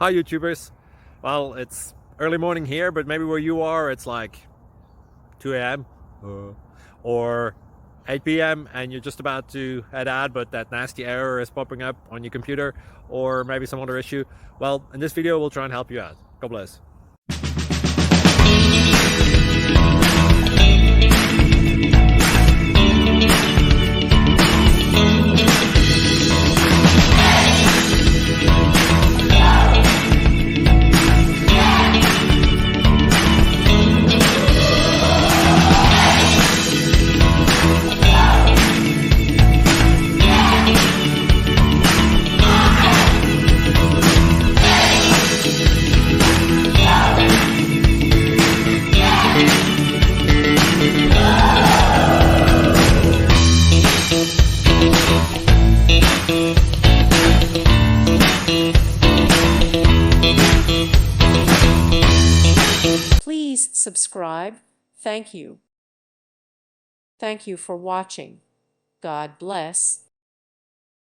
Hi YouTubers. Well, it's early morning here, but maybe where you are it's like 2 a.m. or 8 p.m. and you're just about to head out, but that nasty error is popping up on your computer, or maybe some other issue. Well, in this video we'll try and help you out. God bless. Please subscribe. Thank you. Thank you for watching. God bless.